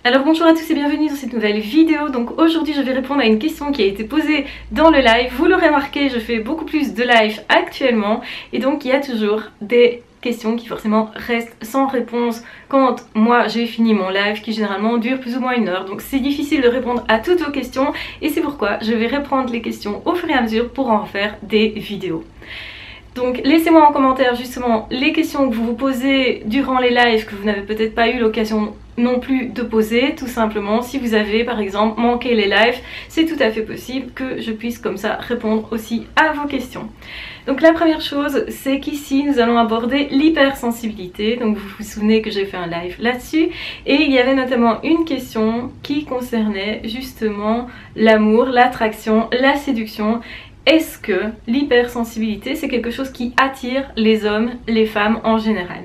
Alors bonjour à tous et bienvenue dans cette nouvelle vidéo. Donc aujourd'hui je vais répondre à une question qui a été posée dans le live. Vous l'aurez remarqué, je fais beaucoup plus de live actuellement et donc il y a toujours des questions qui forcément restent sans réponse quand moi j'ai fini mon live qui généralement dure plus ou moins 1 heure. Donc c'est difficile de répondre à toutes vos questions et c'est pourquoi je vais reprendre les questions au fur et à mesure pour en faire des vidéos. Donc laissez-moi en commentaire justement les questions que vous vous posez durant les lives que vous n'avez peut-être pas eu l'occasion non plus de poser. Tout simplement, si vous avez par exemple manqué les lives, c'est tout à fait possible que je puisse comme ça répondre aussi à vos questions. Donc la première chose, c'est qu'ici nous allons aborder l'hypersensibilité. Donc vous vous souvenez que j'ai fait un live là-dessus et il y avait notamment une question qui concernait justement l'amour, l'attraction, la séduction. Est-ce que l'hypersensibilité c'est quelque chose qui attire les hommes, les femmes en général?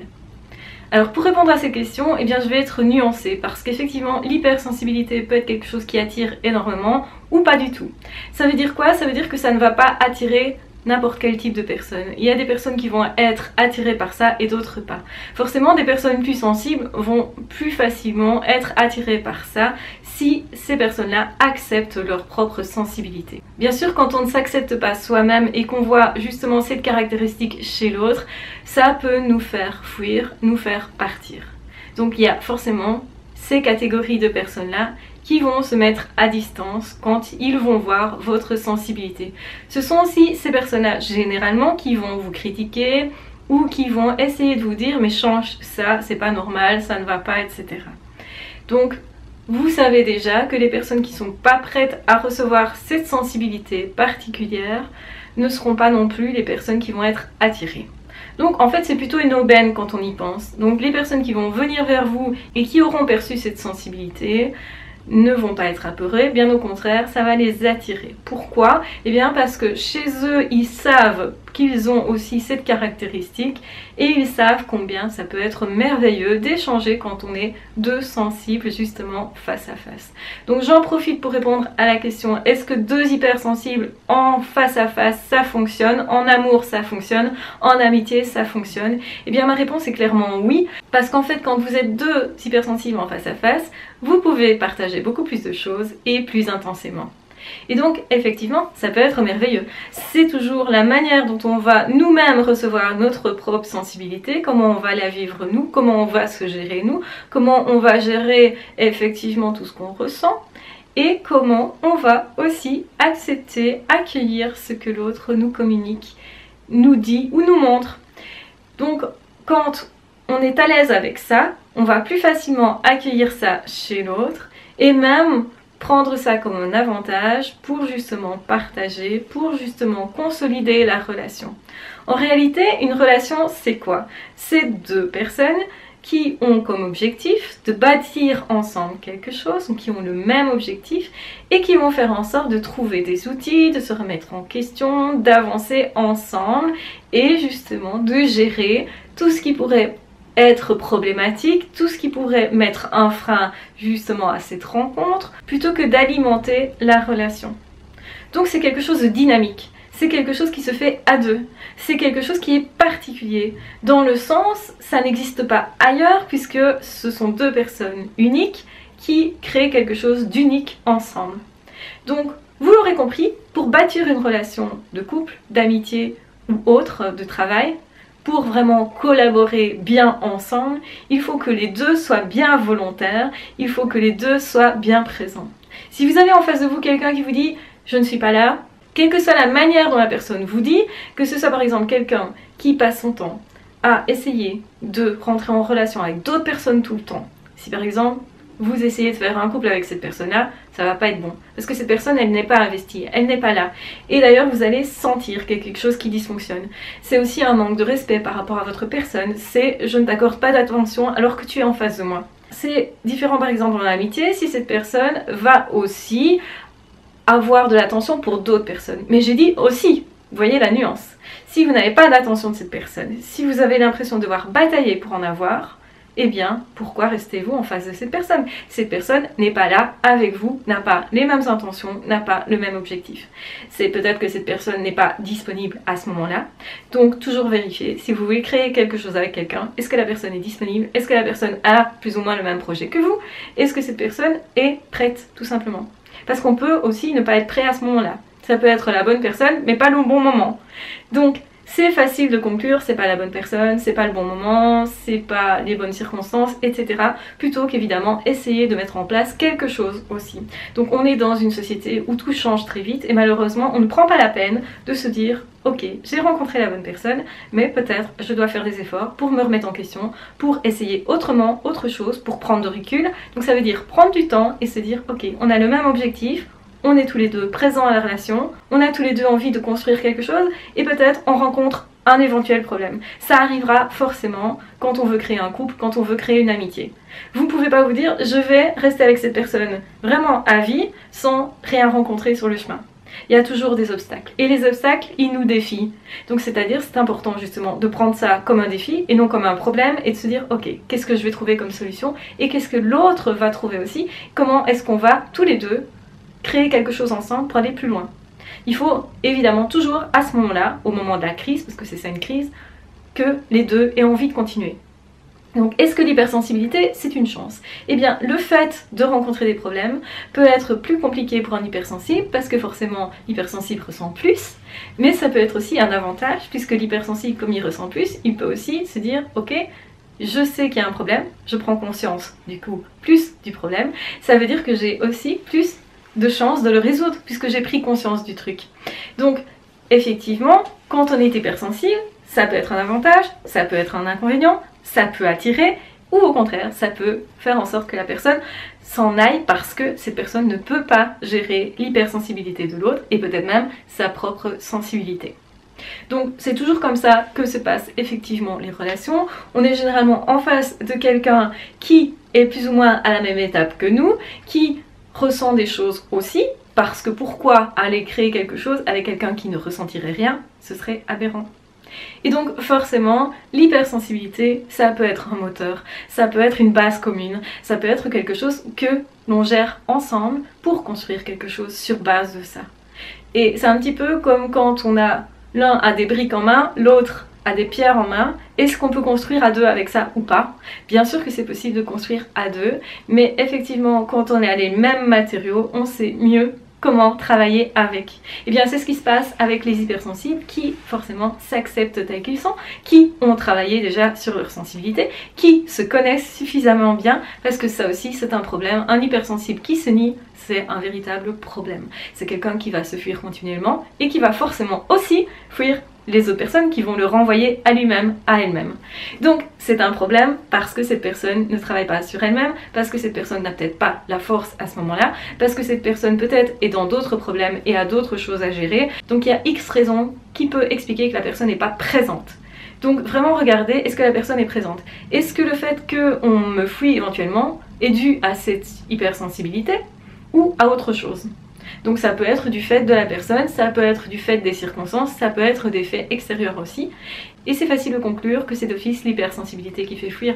Alors pour répondre à ces questions, eh bien je vais être nuancée parce qu'effectivement l'hypersensibilité peut être quelque chose qui attire énormément ou pas du tout. Ça veut dire quoi? Ça veut dire que ça ne va pas attirer n'importe quel type de personne. Il y a des personnes qui vont être attirées par ça et d'autres pas. Forcément des personnes plus sensibles vont plus facilement être attirées par ça si ces personnes-là acceptent leur propre sensibilité. Bien sûr, quand on ne s'accepte pas soi-même et qu'on voit justement cette caractéristique chez l'autre, ça peut nous faire fuir, nous faire partir. Donc il y a forcément ces catégories de personnes-là qui vont se mettre à distance quand ils vont voir votre sensibilité. Ce sont aussi ces personnes-là généralement qui vont vous critiquer ou qui vont essayer de vous dire mais change ça, c'est pas normal, ça ne va pas, etc. Donc vous savez déjà que les personnes qui sont pas prêtes à recevoir cette sensibilité particulière ne seront pas non plus les personnes qui vont être attirées. Donc en fait c'est plutôt une aubaine quand on y pense. Donc les personnes qui vont venir vers vous et qui auront perçu cette sensibilité ne vont pas être apeurés, bien au contraire, ça va les attirer. Pourquoi? Eh bien parce que chez eux, ils savent qu'ils ont aussi cette caractéristique et ils savent combien ça peut être merveilleux d'échanger quand on est deux sensibles justement face à face. Donc j'en profite pour répondre à la question, est-ce que deux hypersensibles en face à face ça fonctionne? En amour ça fonctionne? En amitié ça fonctionne? Eh bien ma réponse est clairement oui, parce qu'en fait quand vous êtes deux hypersensibles en face à face, vous pouvez partager beaucoup plus de choses et plus intensément. Et donc effectivement ça peut être merveilleux. C'est toujours la manière dont on va nous-mêmes recevoir notre propre sensibilité, comment on va la vivre nous, comment on va se gérer nous, comment on va gérer effectivement tout ce qu'on ressent et comment on va aussi accepter, accueillir ce que l'autre nous communique, nous dit ou nous montre. Donc quand on est à l'aise avec ça, on va plus facilement accueillir ça chez l'autre et même prendre ça comme un avantage pour justement partager, pour justement consolider la relation. En réalité, une relation, c'est quoi? C'est deux personnes qui ont comme objectif de bâtir ensemble quelque chose, donc qui ont le même objectif et qui vont faire en sorte de trouver des outils, de se remettre en question, d'avancer ensemble et justement de gérer tout ce qui pourrait être problématique, tout ce qui pourrait mettre un frein justement à cette rencontre, plutôt que d'alimenter la relation. Donc c'est quelque chose de dynamique, c'est quelque chose qui se fait à deux, c'est quelque chose qui est particulier, dans le sens, ça n'existe pas ailleurs puisque ce sont deux personnes uniques qui créent quelque chose d'unique ensemble. Donc vous l'aurez compris, pour bâtir une relation de couple, d'amitié ou autre, de travail, pour vraiment collaborer bien ensemble, il faut que les deux soient bien volontaires, il faut que les deux soient bien présents. Si vous avez en face de vous quelqu'un qui vous dit « je ne suis pas là », quelle que soit la manière dont la personne vous dit, que ce soit par exemple quelqu'un qui passe son temps à essayer de rentrer en relation avec d'autres personnes tout le temps, si par exemple vous essayez de faire un couple avec cette personne-là, ça va pas être bon. Parce que cette personne, elle n'est pas investie, elle n'est pas là. Et d'ailleurs, vous allez sentir qu'il y a quelque chose qui dysfonctionne. C'est aussi un manque de respect par rapport à votre personne. C'est je ne t'accorde pas d'attention alors que tu es en face de moi. C'est différent par exemple dans l'amitié, si cette personne va aussi avoir de l'attention pour d'autres personnes. Mais j'ai dit aussi, vous voyez la nuance. Si vous n'avez pas d'attention de cette personne, si vous avez l'impression de devoir batailler pour en avoir, eh bien pourquoi restez-vous en face de cette personne? Cette personne n'est pas là avec vous, n'a pas les mêmes intentions, n'a pas le même objectif. C'est peut-être que cette personne n'est pas disponible à ce moment-là. Donc toujours vérifier si vous voulez créer quelque chose avec quelqu'un, est-ce que la personne est disponible? Est-ce que la personne a plus ou moins le même projet que vous? Est-ce que cette personne est prête tout simplement? Parce qu'on peut aussi ne pas être prêt à ce moment-là. Ça peut être la bonne personne mais pas le bon moment. Donc c'est facile de conclure, c'est pas la bonne personne, c'est pas le bon moment, c'est pas les bonnes circonstances, etc. Plutôt qu'évidemment essayer de mettre en place quelque chose aussi. Donc on est dans une société où tout change très vite et malheureusement on ne prend pas la peine de se dire ok, j'ai rencontré la bonne personne, mais peut-être je dois faire des efforts pour me remettre en question, pour essayer autrement, autre chose, pour prendre de recul. Donc ça veut dire prendre du temps et se dire ok, on a le même objectif, on est tous les deux présents à la relation, on a tous les deux envie de construire quelque chose et peut-être on rencontre un éventuel problème. Ça arrivera forcément quand on veut créer un couple, quand on veut créer une amitié. Vous ne pouvez pas vous dire je vais rester avec cette personne vraiment à vie sans rien rencontrer sur le chemin. Il y a toujours des obstacles. Et les obstacles, ils nous défient. Donc c'est-à-dire, c'est important justement de prendre ça comme un défi et non comme un problème et de se dire ok, qu'est-ce que je vais trouver comme solution et qu'est-ce que l'autre va trouver aussi? Comment est-ce qu'on va tous les deux créer quelque chose ensemble pour aller plus loin? Il faut évidemment toujours à ce moment-là, au moment de la crise, parce que c'est ça une crise, que les deux aient envie de continuer. Donc est-ce que l'hypersensibilité c'est une chance? Eh bien le fait de rencontrer des problèmes peut être plus compliqué pour un hypersensible parce que forcément l'hypersensible ressent plus, mais ça peut être aussi un avantage puisque l'hypersensible comme il ressent plus, il peut aussi se dire ok, je sais qu'il y a un problème, je prends conscience du coup plus du problème, ça veut dire que j'ai aussi plus de chances de le résoudre puisque j'ai pris conscience du truc. Donc effectivement quand on est hypersensible, ça peut être un avantage, ça peut être un inconvénient, ça peut attirer ou au contraire ça peut faire en sorte que la personne s'en aille parce que cette personne ne peut pas gérer l'hypersensibilité de l'autre et peut-être même sa propre sensibilité. Donc c'est toujours comme ça que se passent effectivement les relations. On est généralement en face de quelqu'un qui est plus ou moins à la même étape que nous, qui ressent des choses aussi, parce que pourquoi aller créer quelque chose avec quelqu'un qui ne ressentirait rien? Ce serait aberrant. Et donc forcément, l'hypersensibilité, ça peut être un moteur, ça peut être une base commune, ça peut être quelque chose que l'on gère ensemble pour construire quelque chose sur base de ça. Et c'est un petit peu comme quand on a l'un a des briques en main, l'autre a des pierres en main. Est-ce qu'on peut construire à deux avec ça ou pas? Bien sûr que c'est possible de construire à deux, mais effectivement quand on a les mêmes matériaux, on sait mieux comment travailler avec. Et bien c'est ce qui se passe avec les hypersensibles qui forcément s'acceptent tels qu'ils sont, qui ont travaillé déjà sur leur sensibilité, qui se connaissent suffisamment bien, parce que ça aussi c'est un problème. Un hypersensible qui se nie, c'est un véritable problème. C'est quelqu'un qui va se fuir continuellement et qui va forcément aussi fuir les autres personnes qui vont le renvoyer à lui-même, à elle-même. Donc c'est un problème parce que cette personne ne travaille pas sur elle-même, parce que cette personne n'a peut-être pas la force à ce moment-là, parce que cette personne peut-être est dans d'autres problèmes et a d'autres choses à gérer. Donc il y a X raisons qui peut expliquer que la personne n'est pas présente. Donc vraiment regardez, est-ce que la personne est présente? Est-ce que le fait qu'on me fuit éventuellement est dû à cette hypersensibilité ou à autre chose? Donc ça peut être du fait de la personne, ça peut être du fait des circonstances, ça peut être des faits extérieurs aussi. Et c'est facile de conclure que c'est d'office l'hypersensibilité qui fait fuir.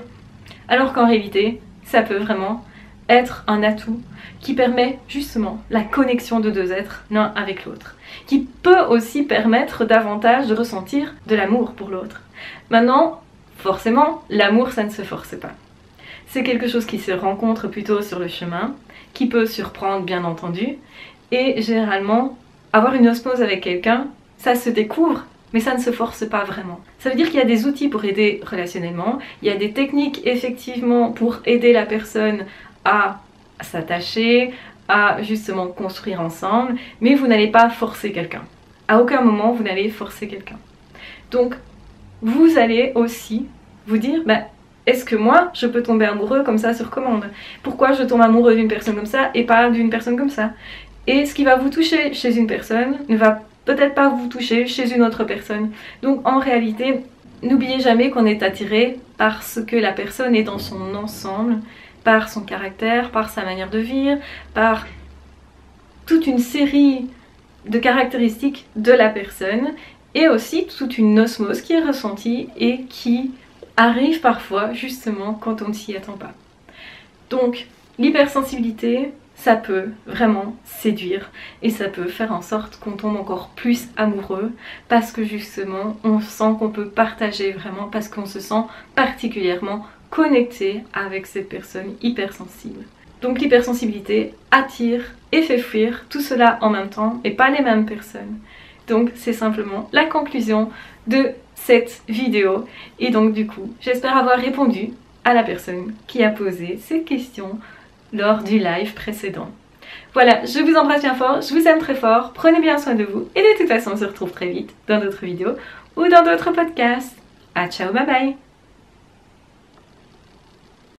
Alors qu'en réalité, ça peut vraiment être un atout qui permet justement la connexion de deux êtres l'un avec l'autre. Qui peut aussi permettre davantage de ressentir de l'amour pour l'autre. Maintenant, forcément, l'amour ça ne se force pas. C'est quelque chose qui se rencontre plutôt sur le chemin, qui peut surprendre bien entendu. Et généralement, avoir une osmose avec quelqu'un, ça se découvre, mais ça ne se force pas vraiment. Ça veut dire qu'il y a des outils pour aider relationnellement, il y a des techniques effectivement pour aider la personne à s'attacher, à justement construire ensemble, mais vous n'allez pas forcer quelqu'un. À aucun moment vous n'allez forcer quelqu'un. Donc vous allez aussi vous dire, est-ce que moi je peux tomber amoureux comme ça sur commande? Pourquoi je tombe amoureux d'une personne comme ça et pas d'une personne comme ça? Et ce qui va vous toucher chez une personne ne va peut-être pas vous toucher chez une autre personne. Donc en réalité, n'oubliez jamais qu'on est attiré par ce que la personne est dans son ensemble, par son caractère, par sa manière de vivre, par toute une série de caractéristiques de la personne et aussi toute une osmose qui est ressentie et qui arrive parfois justement quand on ne s'y attend pas. Donc l'hypersensibilité, ça peut vraiment séduire et ça peut faire en sorte qu'on tombe encore plus amoureux parce que justement on sent qu'on peut partager vraiment, parce qu'on se sent particulièrement connecté avec ces personnes hypersensibles. Donc l'hypersensibilité attire et fait fuir tout cela en même temps et pas les mêmes personnes. Donc c'est simplement la conclusion de cette vidéo et donc du coup j'espère avoir répondu à la personne qui a posé cette question lors du live précédent. Voilà, je vous embrasse bien fort, je vous aime très fort, prenez bien soin de vous et de toute façon on se retrouve très vite dans d'autres vidéos ou dans d'autres podcasts. Ah ciao, bye bye.